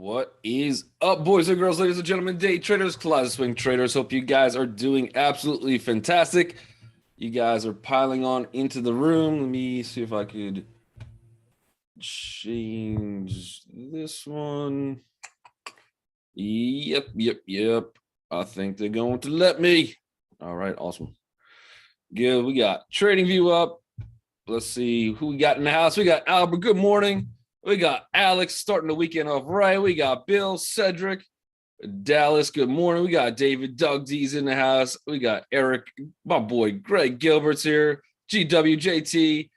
What is up, boys and girls, ladies and gentlemen, day traders, closet swing traders? Hope you guys are doing absolutely fantastic. You guys are piling on into the room. Let me see if I could change this one. Yep. I think they're going to let me. All right, awesome. Good. We got Trading View up. Let's see who we got in the house. We got Albert. Good morning. We got Alex starting the weekend off right. We got Bill, Cedric, Dallas. Good morning. We got David, Doug D's in the house. We got Eric, my boy Greg Gilbert's here. GWJT,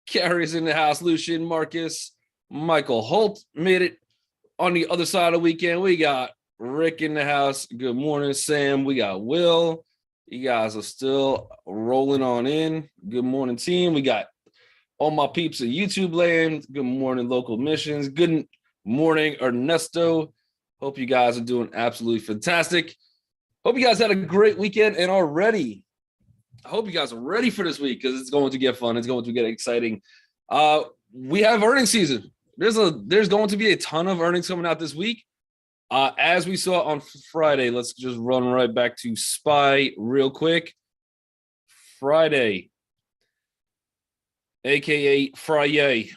Carrie's in the house. Lucian, Marcus, Michael Holt made it on the other side of the weekend. We got Rick in the house. Good morning, Sam. We got Will. You guys are still rolling on in. Good morning, team. We got all my peeps in YouTube land. Good morning, local missions. Good morning, Ernesto. Hope you guys are doing absolutely fantastic. Hope you guys had a great weekend and are ready. I hope you guys are ready for this week because it's going to get fun. It's going to get exciting. We have earnings season. There's going to be a ton of earnings coming out this week. As we saw on Friday, let's just run right back to SPY real quick. Friday, aka Friday.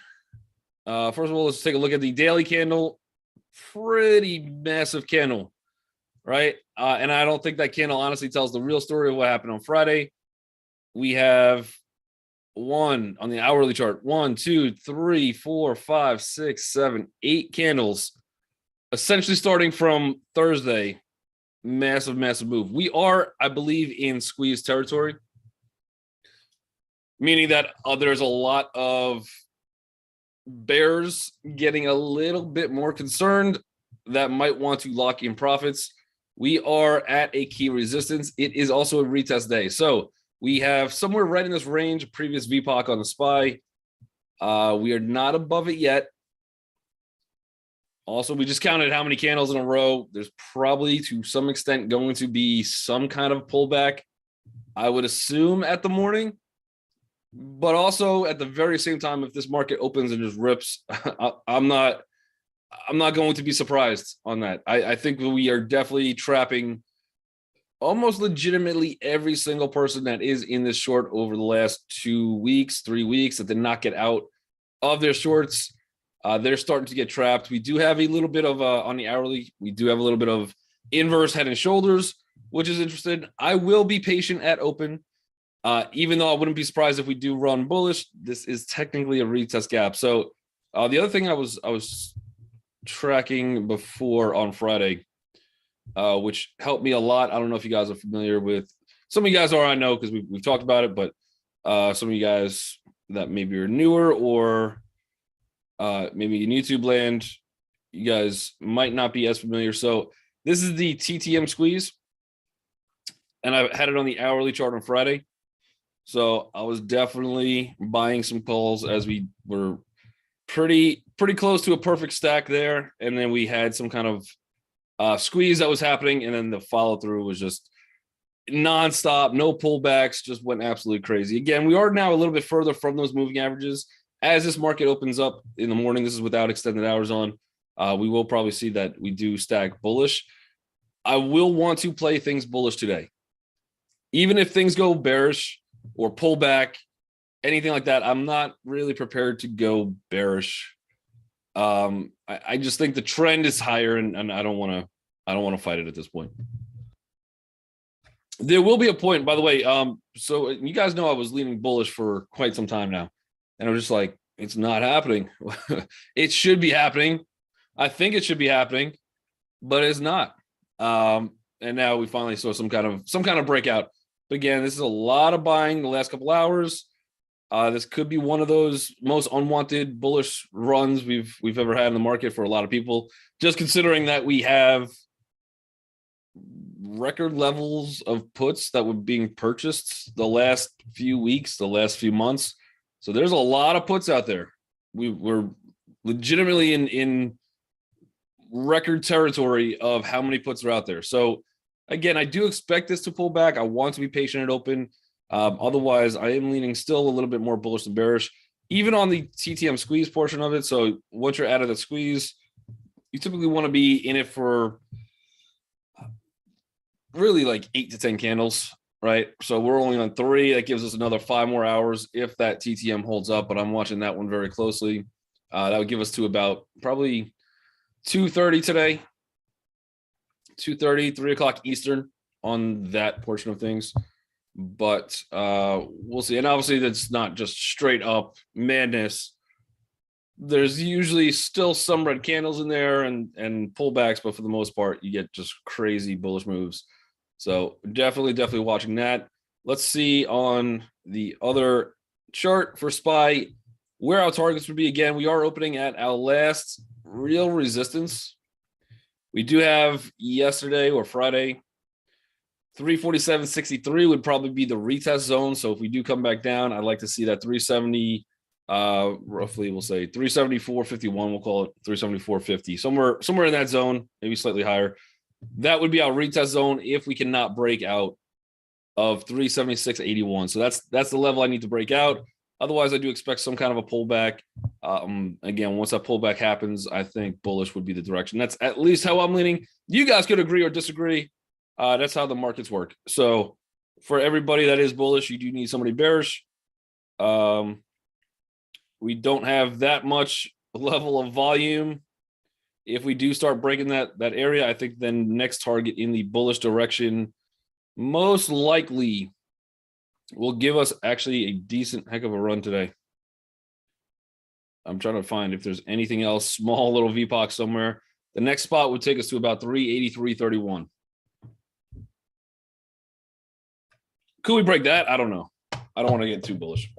First of all, let's take a look at the daily candle. Pretty massive candle, right? And I don't think that candle honestly tells the real story of what happened on Friday. We have one on the hourly chart. 1, 2, 3, 4, 5, 6, 7, 8 candles. Essentially starting from Thursday. Massive move. We are, I believe, in squeeze territory. Meaning that there's a lot of bears getting a little bit more concerned that might want to lock in profits. We are at a key resistance. It is also a retest day. So we have somewhere right in this range, previous VPOC on the SPY. We are not above it yet. Also, we just counted how many candles in a row. There's probably to some extent going to be some kind of pullback, I would assume, at the morning. But also at the very same time, if this market opens and just rips, I'm not going to be surprised on that. I think we are definitely trapping almost legitimately every single person that is in this short over the last 2 weeks, 3 weeks that did not get out of their shorts. They're starting to get trapped. We do have a little bit of on the hourly. We do have a little bit of inverse head and shoulders, which is interesting. I will be patient at open. Even though I wouldn't be surprised if we do run bullish, this is technically a retest gap. So the other thing I was tracking before on Friday, which helped me a lot. I don't know if you guys are familiar with. Some of you guys are, I know, because we've talked about it, but some of you guys that maybe are newer or maybe in YouTube land, you guys might not be as familiar. So this is the TTM squeeze, and I had it on the hourly chart on Friday. So I was definitely buying some calls as we were pretty close to a perfect stack there. And then we had some kind of squeeze that was happening. And then the follow through was just nonstop, no pullbacks, just went absolutely crazy. Again, we are now a little bit further from those moving averages. As this market opens up in the morning, this is without extended hours on, we will probably see that we do stack bullish. I will want to play things bullish today. Even if things go bearish, or pull back, anything like that, I'm not really prepared to go bearish. I just think the trend is higher, and I don't want to fight it at this point. There will be a point, by the way. So you guys know I was leaning bullish for quite some time now, and I'm just like, it's not happening. It should be happening. I think it should be happening, but it's not. And now we finally saw some kind of breakout. But again, this is a lot of buying the last couple hours. This could be one of those most unwanted bullish runs we've ever had in the market for a lot of people, just considering that we have record levels of puts that were being purchased the last few weeks, the last few months. So there's a lot of puts out there. We're legitimately in record territory of how many puts are out there. So again, I do expect this to pull back. I want to be patient at open. Otherwise, I am leaning still a little bit more bullish than bearish, even on the TTM squeeze portion of it. So once you're out of the squeeze, you typically want to be in it for really like 8 to 10 candles, right? So we're only on 3. That gives us another 5 more hours if that TTM holds up, but I'm watching that one very closely. That would give us to about probably 2:30 today, 2:30, 3 o'clock Eastern on that portion of things. But we'll see. And obviously that's not just straight up madness. There's usually still some red candles in there and pullbacks, but for the most part, you get just crazy bullish moves. So definitely watching that. Let's see on the other chart for SPY where our targets would be. Again, we are opening at our last real resistance. We do have yesterday or Friday, 347.63 would probably be the retest zone. So if we do come back down, I'd like to see that 370, roughly we'll say 374.51. We'll call it 374.50, somewhere in that zone, maybe slightly higher. That would be our retest zone if we cannot break out of 376.81. So that's the level I need to break out. Otherwise, I do expect some kind of a pullback. Again, once that pullback happens, I think bullish would be the direction. That's at least how I'm leaning. You guys could agree or disagree. That's how the markets work. So for everybody that is bullish, you do need somebody bearish. We don't have that much level of volume. If we do start breaking that area, I think then next target in the bullish direction most likely will give us actually a decent heck of a run today. I'm trying to find if there's anything else, small little VPOC somewhere. The next spot would take us to about 383.31. Could we break that? I don't know. I don't want to get too bullish.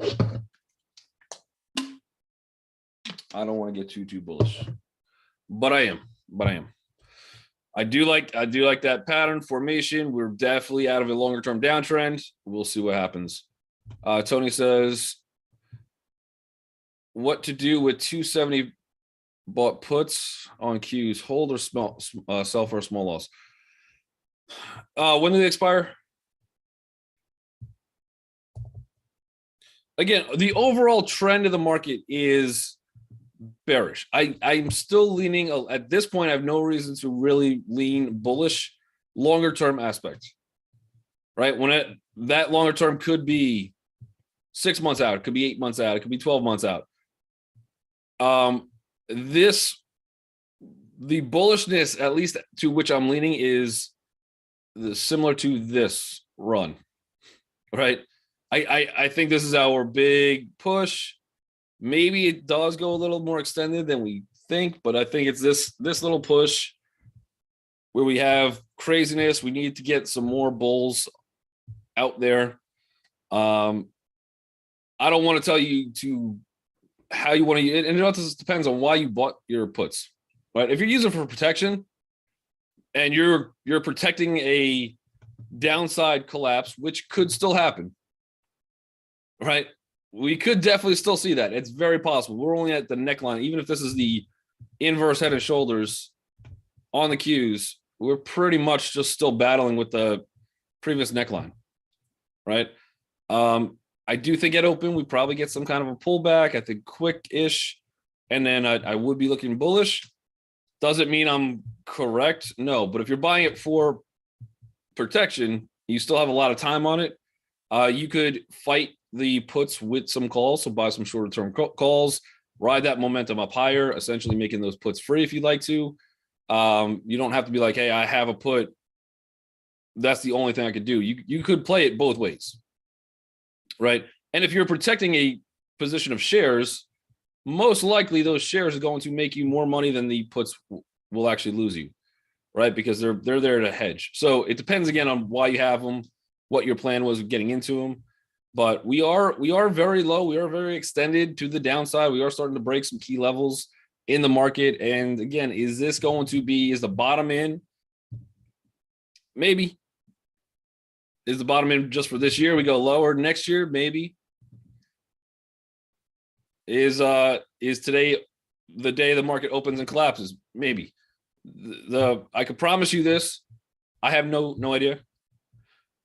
I don't want to get too bullish. But I am. I do like that pattern formation. We're definitely out of a longer term downtrend. We'll see what happens. Tony says, what to do with 270 bought puts on Qs? Hold or sell for a small loss? When do they expire? Again, the overall trend of the market is bearish. I'm still leaning at this point. I have no reason to really lean bullish longer term aspect, right? When that longer term could be 6 months out, it could be 8 months out, it could be 12 months out. The bullishness, at least to which I'm leaning, is similar to this run, right? I think this is our big push. Maybe it does go a little more extended than we think, but I think it's this little push where we have craziness. We need to get some more bulls out there. I don't want to tell you to how you want to, and this depends on why you bought your puts, right? If you're using it for protection and you're protecting a downside collapse, which could still happen, right? We could definitely still see that. It's very possible. We're only at the neckline. Even if this is the inverse head and shoulders on the Qs, we're pretty much just still battling with the previous neckline, right? I do think at open, we probably get some kind of a pullback. I think quick-ish. And then I would be looking bullish. Does it mean I'm correct? No. But if you're buying it for protection, you still have a lot of time on it. You could fight the puts with some calls, so buy some shorter term calls, ride that momentum up higher, essentially making those puts free if you'd like to. You don't have to be like, hey, I have a put. That's the only thing I could do. You could play it both ways, right? And if you're protecting a position of shares, most likely those shares are going to make you more money than the puts will actually lose you, right? Because they're there to hedge. So it depends again on why you have them, what your plan was getting into them. But we are very low. We are very extended to the downside. We are starting to break some key levels in the market. And again, is the bottom in? Maybe. Is the bottom in just for this year? We go lower next year? Maybe. Is today the day the market opens and collapses? Maybe. I could promise you this. I have no idea.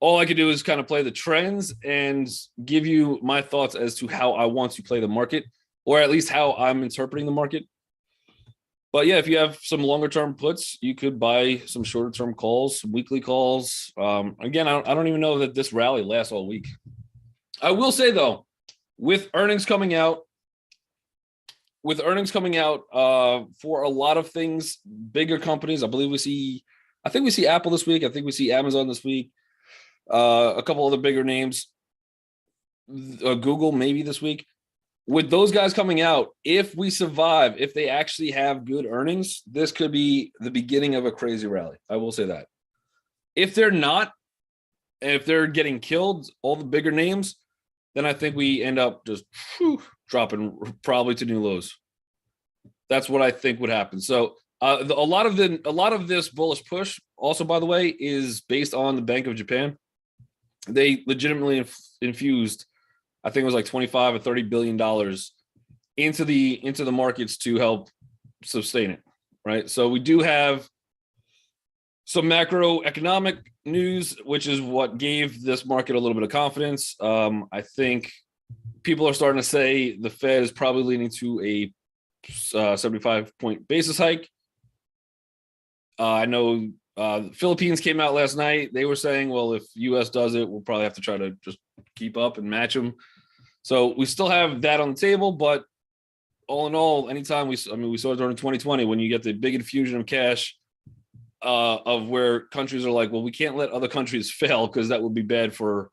All I could do is kind of play the trends and give you my thoughts as to how I want to play the market, or at least how I'm interpreting the market. But yeah, if you have some longer term puts, you could buy some shorter term calls, some weekly calls. Again, I don't even know that this rally lasts all week. I will say though, with earnings coming out, for a lot of things, bigger companies, I think we see Apple this week. I think we see Amazon this week. A couple other bigger names, Google maybe this week. With those guys coming out, if we survive, if they actually have good earnings, this could be the beginning of a crazy rally. I will say that. If they're not, and if they're getting killed, all the bigger names, then I think we end up just dropping probably to new lows. That's what I think would happen. So a lot of this bullish push, also by the way, is based on the Bank of Japan. They legitimately infused, I think it was like 25 or 30 billion dollars into the markets to help sustain it, right? So we do have some macroeconomic news, which is what gave this market a little bit of confidence. I think people are starting to say the Fed is probably leaning to a 75-point basis hike. I know the Philippines came out last night. They were saying, well, if U.S. does it, we'll probably have to try to just keep up and match them. So we still have that on the table, but all in all, anytime we saw it during 2020 when you get the big infusion of cash of where countries are like, well, we can't let other countries fail because that would be bad for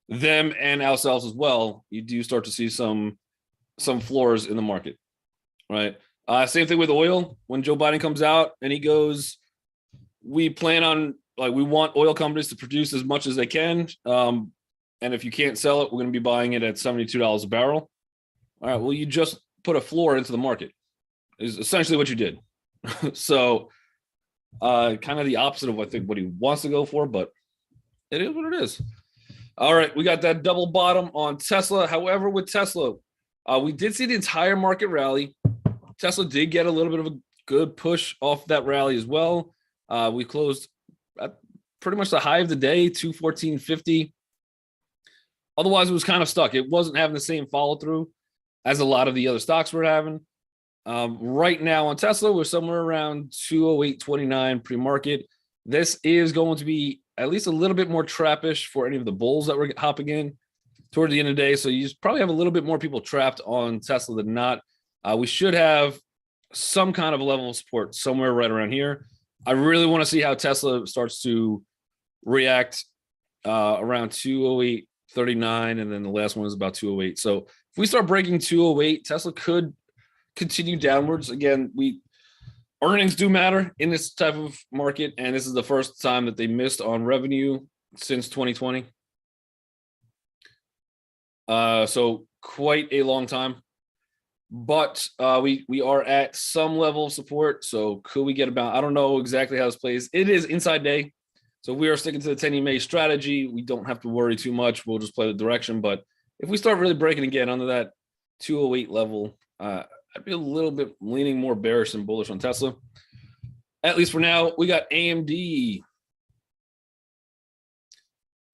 them and ourselves as well. You do start to see some floors in the market, right? Same thing with oil. When Joe Biden comes out and he goes, we want oil companies to produce as much as they can. And if you can't sell it, we're going to be buying it at $72 a barrel. All right. Well, you just put a floor into the market is essentially what you did. So kind of the opposite of what he wants to go for, but it is what it is. All right. We got that double bottom on Tesla. However, with Tesla, we did see the entire market rally. Tesla did get a little bit of a good push off that rally as well. We closed at pretty much the high of the day, 214.50. Otherwise, it was kind of stuck. It wasn't having the same follow through as a lot of the other stocks were having. Right now on Tesla, we're somewhere around 208.29 pre-market. This is going to be at least a little bit more trappish for any of the bulls that were hopping in toward the end of the day. So you probably have a little bit more people trapped on Tesla than not. We should have some kind of a level of support somewhere right around here. I really want to see how Tesla starts to react around 208.39, and then the last one is about 208. So if we start breaking 208, Tesla could continue downwards. Again, earnings do matter in this type of market, and this is the first time that they missed on revenue since 2020. So quite a long time. But we are at some level of support. So could we get about, I don't know exactly how this plays. It is inside day. So we are sticking to the 10 EMA strategy. We don't have to worry too much. We'll just play the direction. But if we start really breaking again under that 208 level, I'd be a little bit leaning more bearish than bullish on Tesla. At least for now. We got AMD.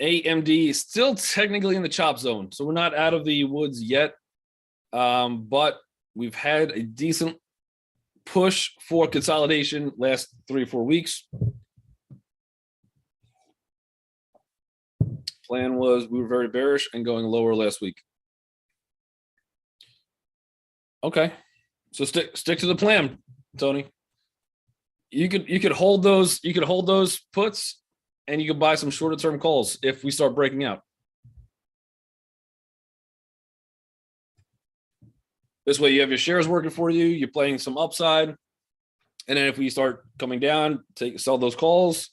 AMD still technically in the chop zone. So we're not out of the woods yet. But we've had a decent push for consolidation last 3 or 4 weeks. Plan was we were very bearish and going lower last week. Okay, so stick to the plan, Tony. You could hold those puts, and you could buy some shorter term calls if we start breaking out. This way you have your shares working for you, you're playing some upside. And then if we start coming down, sell those calls.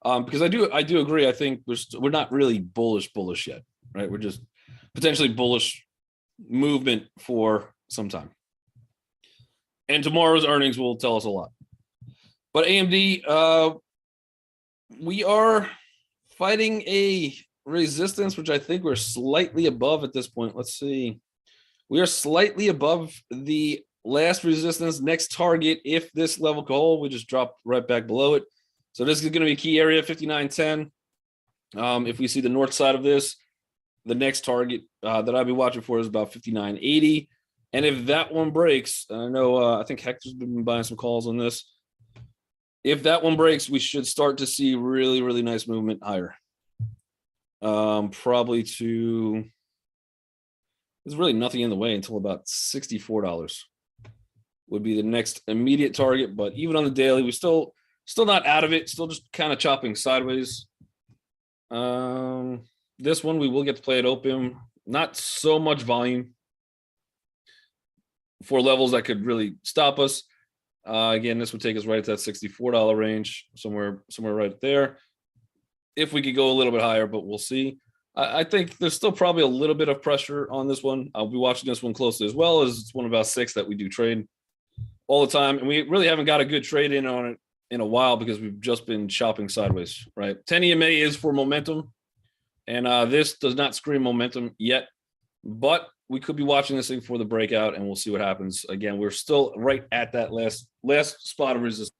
Because I do agree. I think we're not really bullish yet, right? We're just potentially bullish movement for some time. And tomorrow's earnings will tell us a lot. But AMD, we are fighting a resistance, which I think we're slightly above at this point. Let's see. We are slightly above the last resistance. Next target, if this level could hold, we just drop right back below it. So this is going to be a key area, 59.10. If we see the north side of this, the next target that I'll be watching for is about 59.80. And if that one breaks, I know I think Hector's been buying some calls on this. If that one breaks, we should start to see really, really nice movement higher. Probably to, there's really nothing in the way until about $64 would be the next immediate target. But even on the daily, we still not out of it, still just kind of chopping sideways. This one we will get to play it open, not so much volume for levels that could really stop us. Again, this would take us right at that $64 range, somewhere right there. If we could go a little bit higher, but we'll see. I think there's still probably a little bit of pressure on this one. I'll be watching this one closely, as well as it's one of about 6 that we do trade all the time. And we really haven't got a good trade in on it in a while because we've just been chopping sideways, right? 10 EMA is for momentum, and this does not scream momentum yet, but we could be watching this thing for the breakout, and we'll see what happens. Again, we're still right at that last spot of resistance.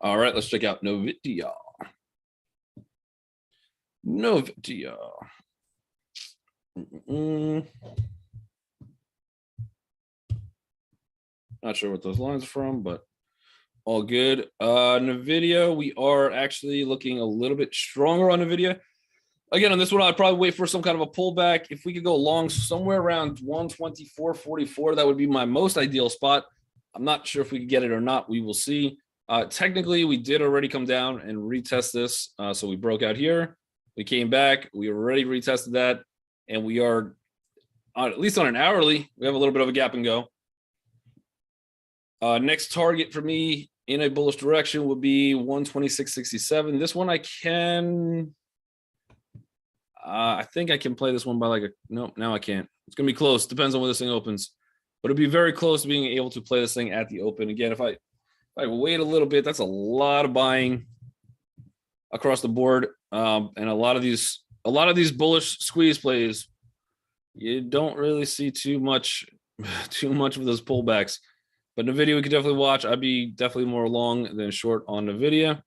All right, let's check out NVIDIA. NVIDIA. Not sure what those lines are from, but all good. NVIDIA, we are actually looking a little bit stronger on NVIDIA. Again, on this one, I'd probably wait for some kind of a pullback. If we could go long somewhere around 124.44, that would be my most ideal spot. I'm not sure if we could get it or not. We will see. Technically, we did already come down and retest this. So we broke out here. We came back. We already retested that. And we are, at least on an hourly, we have a little bit of a gap and go. Next target for me in a bullish direction would be 126.67. This one I can, I think I can play this one by like nope, now I can't. It's going to be close. Depends on where this thing opens. But it'd be very close to being able to play this thing at the open. Again, if I wait a little bit, that's a lot of buying across the board. And a lot of these bullish squeeze plays, you don't really see too much of those pullbacks. But NVIDIA we could definitely watch. I'd be definitely more long than short on NVIDIA.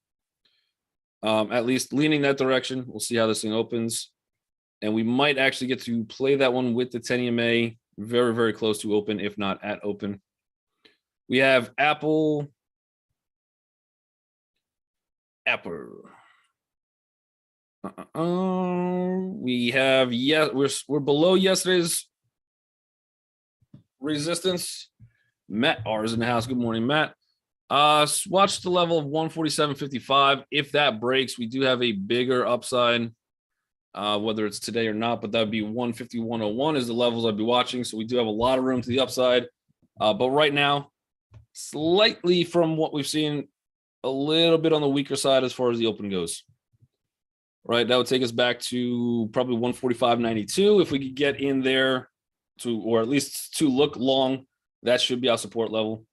At least leaning that direction. We'll see how this thing opens. And we might actually get to play that one with the 10 EMA very, very close to open, if not at open. We have Apple. We have, we're below yesterday's resistance. Matt R is in the house. Good morning, Matt. Watch the level of 147.55. If that breaks, we do have a bigger upside, whether it's today or not, but that would be 151.01 is the levels I'd be watching. So we do have a lot of room to the upside. But right now, slightly from what we've seen, a little bit on the weaker side as far as the open goes. Right, that would take us back to probably 145.92. If we could get in there to, or at least to look long, that should be our support level.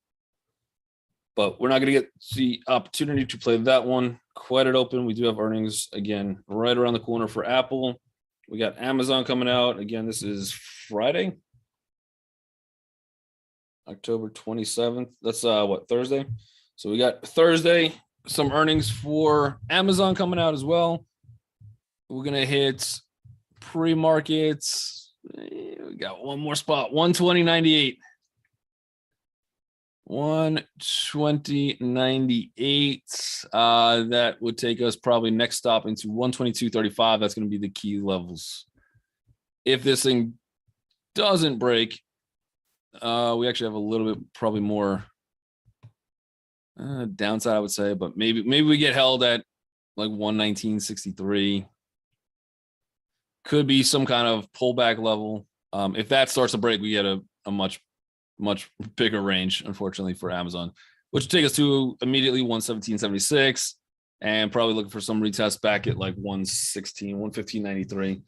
But we're not going to get the opportunity to play that one quite at open. We do have earnings, again, right around the corner for Apple. We got Amazon coming out. Again, this is Friday, October 27th. That's Thursday? So we got Thursday, some earnings for Amazon coming out as well. We're going to hit pre-markets. We got one more spot, 120.98. 120.98. That would take us probably next stop into 122.35. That's going to be the key levels. If this thing doesn't break, we actually have a little bit probably more downside, I would say, but maybe we get held at like 119.63. Could be some kind of pullback level. If that starts to break, we get a much bigger range, unfortunately, for Amazon, which will take us to immediately 117.76 and probably looking for some retest back at like 115.93,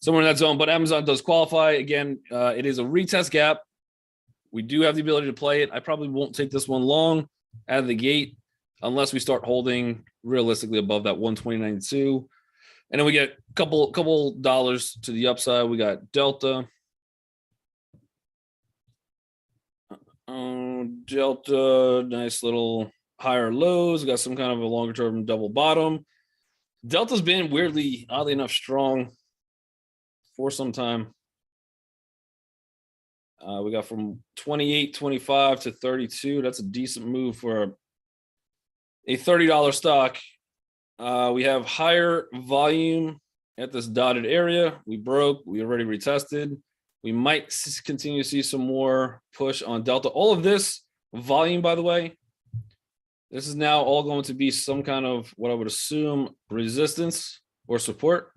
somewhere in that zone. But Amazon does qualify. Again, it is a retest gap. We do have the ability to play it. I probably won't take this one long out of the gate unless we start holding realistically above that 120.92. And then we get a couple dollars to the upside. We got Delta. Delta, nice little higher lows. Got some kind of a longer term double bottom. Delta's been weirdly, oddly enough, strong for some time. We got from 28.25 to 32. That's a decent move for a $30 stock. We have higher volume at this dotted area. We broke. We already retested. We might continue to see some more push on Delta. All of this volume, by the way, this is now all going to be some kind of what I would assume resistance or support.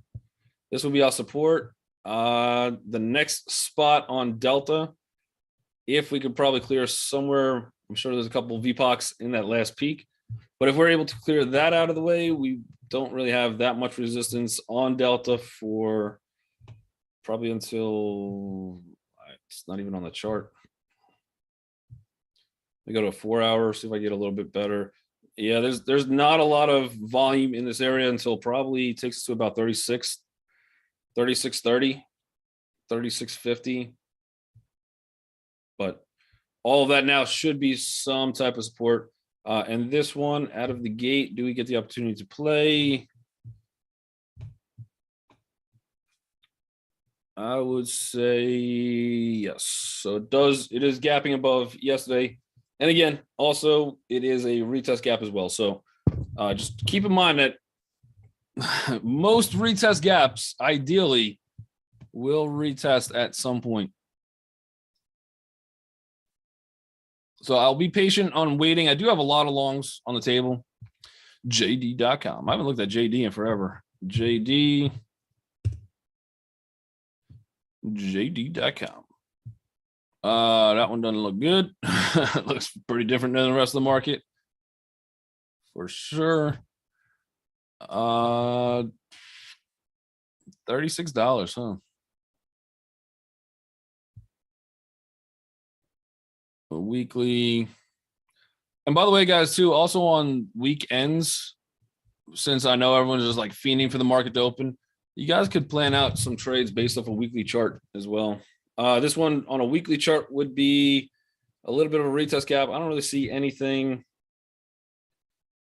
This will be our support. The next spot on Delta, if we could probably clear somewhere, I'm sure there's a couple of VPOCs in that last peak, but if we're able to clear that out of the way, we don't really have that much resistance on Delta for probably until it's not even on the chart. We go to a 4 hour, see if I get a little bit better. Yeah, there's not a lot of volume in this area until probably takes us to about 36, 36.30, 36.50. But all of that now should be some type of support. And this one out of the gate, do we get the opportunity to play? I would say yes. So it is gapping above yesterday. And again, also it is a retest gap as well. So just keep in mind that most retest gaps ideally will retest at some point. So I'll be patient on waiting. I do have a lot of longs on the table. JD.com. I haven't looked at JD in forever. JD.com. That one doesn't look good. It looks pretty different than the rest of the market. For sure. $36, huh? A weekly. And by the way, guys, too, also on weekends, since I know everyone's just like fiending for the market to open, you guys could plan out some trades based off a weekly chart as well. This one on a weekly chart would be a little bit of a retest gap. I don't really see anything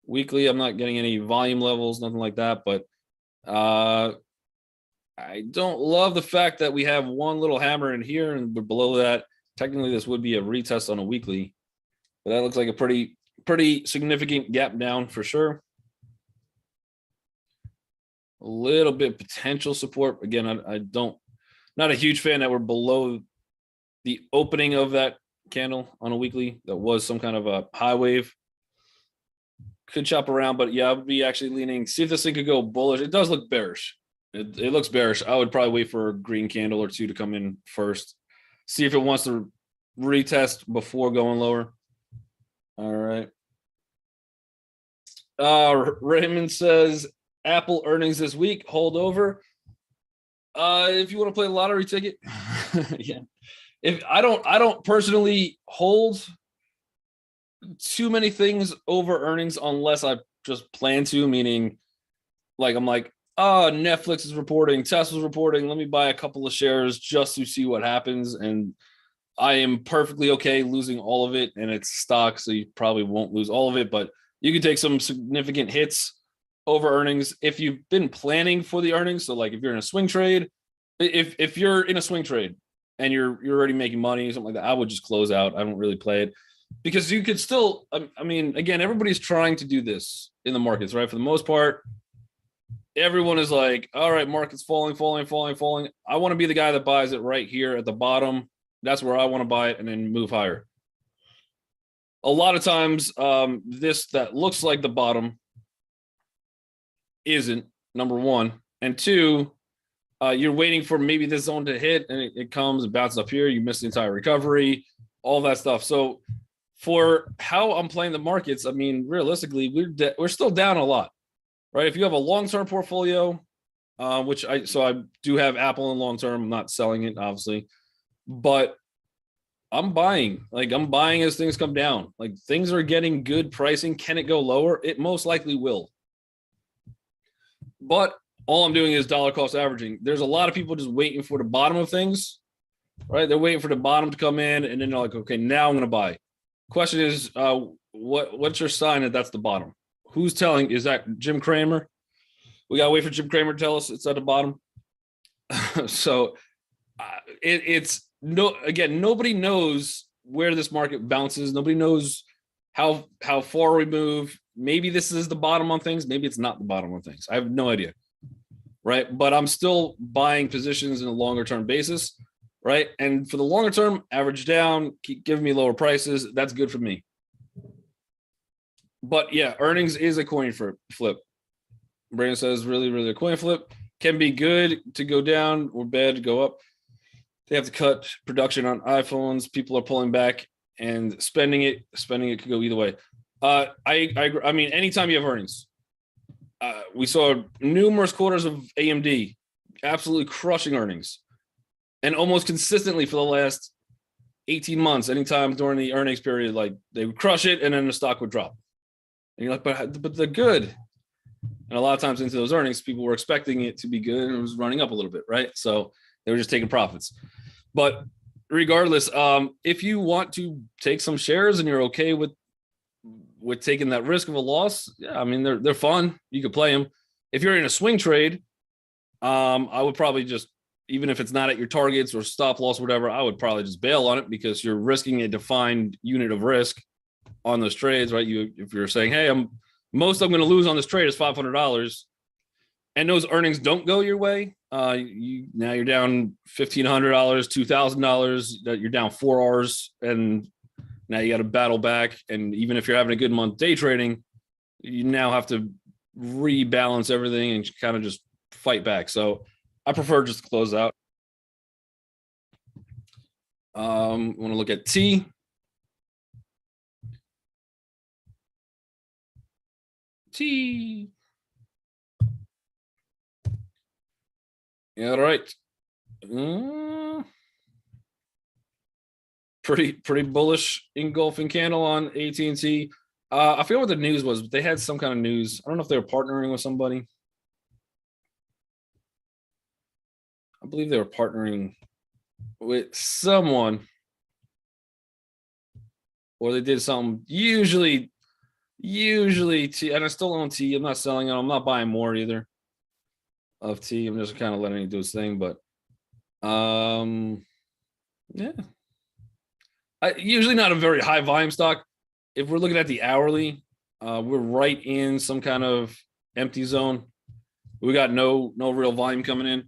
weekly. I'm not getting any volume levels, nothing like that. But I don't love the fact that we have one little hammer in here and below that. Technically, this would be a retest on a weekly, but that looks like a pretty significant gap down for sure. A little bit potential support. Again, not a huge fan that we're below the opening of that candle on a weekly. That was some kind of a high wave. Could chop around, but yeah, I would be actually leaning. See if this thing could go bullish. It does look bearish. It looks bearish. I would probably wait for a green candle or two to come in first. See if it wants to retest before going lower. All right. Raymond says Apple earnings this week. Hold over. If you want to play a lottery ticket, yeah. If I don't personally hold too many things over earnings unless I just plan to. Meaning, like I'm like, oh, Netflix is reporting, Tesla's reporting. Let me buy a couple of shares just to see what happens. And I am perfectly okay losing all of it, and it's stock, so you probably won't lose all of it, but you can take some significant hits over earnings if you've been planning for the earnings. So like if you're in a swing trade, if you're in a swing trade and you're already making money, something like that, I would just close out. I don't really play it because you could still, I mean, again, everybody's trying to do this in the markets, right? For the most part, everyone is like, all right, market's falling. I want to be the guy that buys it right here at the bottom. That's where I want to buy it and then move higher. A lot of times, this that looks like the bottom isn't, number one. And two, you're waiting for maybe this zone to hit and it comes and bounces up here. You miss the entire recovery, all that stuff. So for how I'm playing the markets, I mean, realistically, we're still down a lot, right? If you have a long-term portfolio, which I do have Apple in long-term, I'm not selling it, obviously, but I'm buying as things come down. Like things are getting good pricing. Can it go lower? It most likely will. But all I'm doing is dollar cost averaging. There's a lot of people just waiting for the bottom of things, right? They're waiting for the bottom to come in, and then they're like, okay, now I'm going to buy. Question is, what's your sign that that's the bottom? Who's telling? Is that Jim Cramer? We got to wait for Jim Cramer to tell us it's at the bottom. So it's no, again, nobody knows where this market bounces. Nobody knows how far we move. Maybe this is the bottom on things. Maybe it's not the bottom on things. I have no idea. Right. But I'm still buying positions in a longer term basis. Right. And for the longer term, average down, keep giving me lower prices. That's good for me. But yeah, earnings is a coin flip. Brandon says really a coin flip. Can be good to go down or bad to go up. They have to cut production on iPhones. People are pulling back and spending it. Spending it could go either way. I mean, anytime you have earnings, we saw numerous quarters of AMD absolutely crushing earnings, and almost consistently for the last 18 months, anytime during the earnings period, like they would crush it and then the stock would drop. And you're like, but they're good. And a lot of times into those earnings, people were expecting it to be good and it was running up a little bit, right? So they were just taking profits. But regardless, if you want to take some shares and you're okay with taking that risk of a loss, yeah, I mean, they're fun. You could play them. If you're in a swing trade, I would probably just, even if it's not at your targets or stop loss, or whatever, I would probably just bail on it because you're risking a defined unit of risk on those trades, right? If you're saying, hey, I'm going to lose on this trade is $500, and those earnings don't go your way, now you're down $1,500, $2,000. That you're down 4 hours, and now you got to battle back. And even if you're having a good month day trading, you now have to rebalance everything and kind of just fight back. So I prefer just to close out. Want to look at T. Yeah, all right. Pretty bullish engulfing candle on AT&T. I forget what the news was, but they had some kind of news. I don't know if they were partnering with somebody. I believe they were partnering with someone, or they did something. Usually T, and I still own T. I'm not selling it. I'm not buying more either of T. I'm just kind of letting it do its thing. But yeah, usually not a very high volume stock. If we're looking at the hourly, we're right in some kind of empty zone. We got no real volume coming in.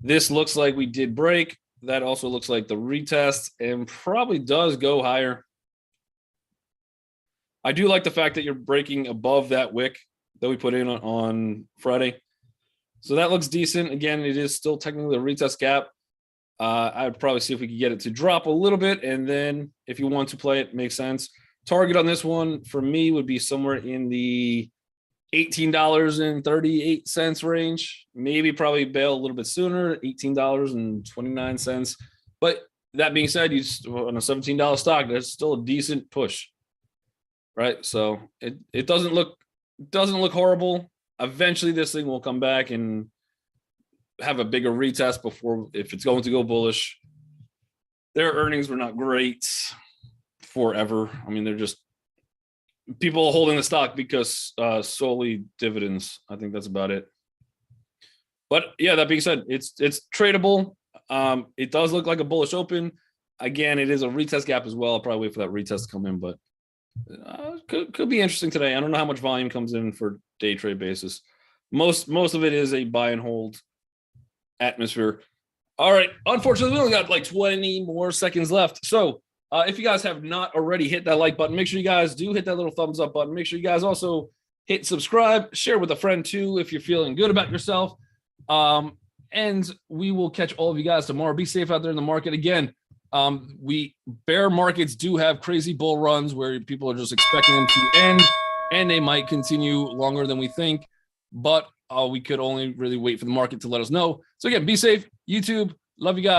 This looks like we did break. That also looks like the retest and probably does go higher. I do like the fact that you're breaking above that wick that we put in on Friday. So that looks decent. Again, it is still technically a retest gap. I would probably see if we could get it to drop a little bit. And then if you want to play it, makes sense. Target on this one for me would be somewhere in the $18.38 range. Maybe probably bail a little bit sooner, $18.29. But that being said, you just, on a $17 stock, that's still a decent push. Right. So it doesn't look horrible. Eventually this thing will come back and have a bigger retest before, if it's going to go bullish. Their earnings were not great forever. I mean, they're just people holding the stock because solely dividends. I think that's about it. But yeah, that being said, it's tradable. It does look like a bullish open. Again, it is a retest gap as well. I'll probably wait for that retest to come in, but could be interesting today. I don't know how much volume comes in for day trade basis. Most of it is a buy and hold atmosphere. All right. Unfortunately, we only got like 20 more seconds left. So if you guys have not already hit that like button, make sure you guys do hit that little thumbs up button. Make sure you guys also hit subscribe, share with a friend too if you're feeling good about yourself. And we will catch all of you guys tomorrow. Be safe out there in the market. Again, bear markets do have crazy bull runs where people are just expecting them to end, and they might continue longer than we think, but we could only really wait for the market to let us know. So again, be safe. YouTube, love you guys.